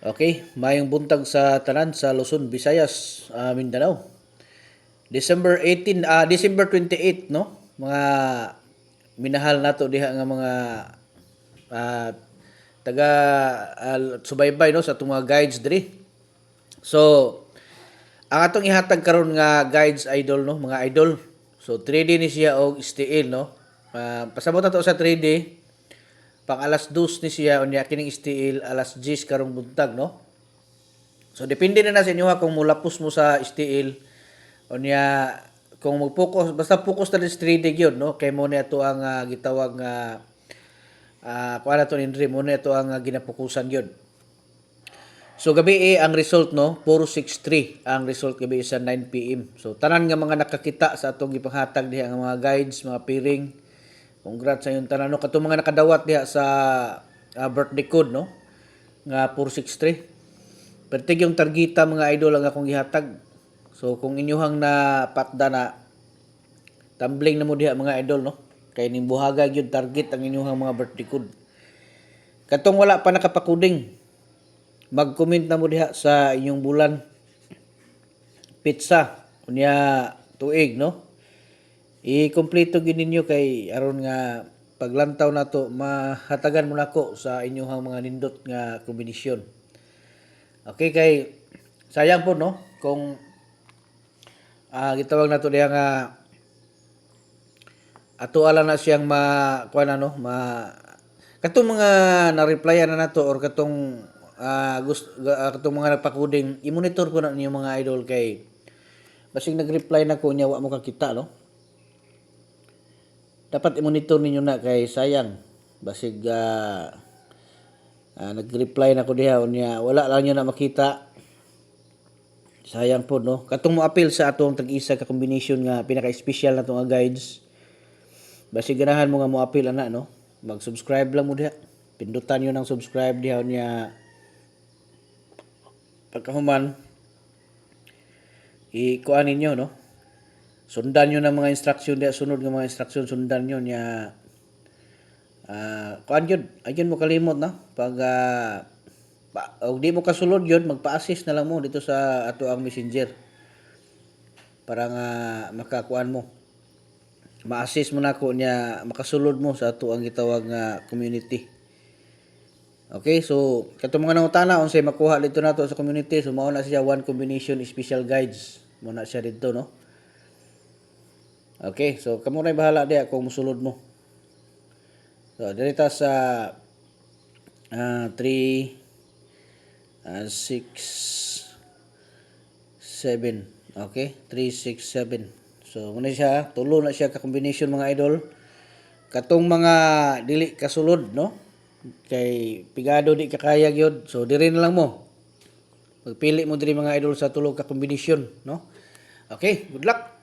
Okay, mayong buntag sa tanan sa Luzon, Visayas, Mindanao. December 28, no? Mga minahal nato diha nga mga ah, taga subaybay no sa atong mga guides diri. So, ang atong ihatag karon nga guides idol no, mga idol. So 3D ni siya og STL no. Pasabot nato sa 3D. Pang alas 2 ni siya unya kining STL alas 10 karong buntag no. So depende na sa inyo ha kung mulapos mo sa STL unya kung mag-focus basta focus ta sa 3D gyud no kay mo ni ato ang gitawag nga kuha na to ni mo ni ato ang ginapokusan gyud. So gabi ang result no 463 ang result gabi sa 9 PM. So tanan nga mga nakakita sa atong gipanghatag diha nga mga guides, mga piring. Congrats sa yung tanan no katong mga nakadawat diha sa birthday code no nga 463. Pertig yung targeta mga idol ang akong gihatag. So kung inyuhang na patda na tumbling na mo diha mga idol no. Kay ning buhaga gyud target ang inyuhang mga birthday code. Katong wala pa nakapakuding, mag-comment na mo diha sa inyong bulan pizza unya tuig no. I-kompleto gid ninyo kay aron nga paglantaw nato mahatagan mo nako sa inyong mga nindot nga kombinasyon. Okay kay sayang po no kung gitawag nato diha nga ato ala na siyang kuha na no katong mga na-replyan na nato or katong katong mga nagpakuding i-monitor ko na niyo mga idol kay basig nag-reply na ko nya wa mo kakita no. Dapat i-monitor ninyo na kay sayang basig nag-reply na ko diha unya wala lang niyo na makita. Sayang po no. Katong mo appeal sa atong tag-isa ka combination nga pinaka-special na nga guides. Basig ganahan mo nga mo appeal ana no. Mag-subscribe lang mo diha. Pindutan niyo ng subscribe diha unya pagkahuman i-kuan ninyo no. Sundan niyo ng mga instruction diha sunod nga mga instruction sundan niyo nya kuan gyud ayun mo kalimot na pag og di mo kasulod yun magpa-assist na lang mo dito sa ato ang messenger para nga makakuan mo ma-assist mo nako nya makasulod mo sa ato ang gitawag nga community. Okay, so katong mga nangutana unsay makuha dito nato sa community, so mao na siya one combination special guides mo na siya dito no. Okay, so kamo na bahala diha kung musulod mo. So dito sa 3 6 7. Okay, 3 6 7. So muna siya tulo na siya ka combination mga idol. Katong mga dili kasulod no. Kay pigado di kakaya gyud. So diri na lang mo. Pagpili mo diri mga idol sa tulo ka combination no. Okay, good luck.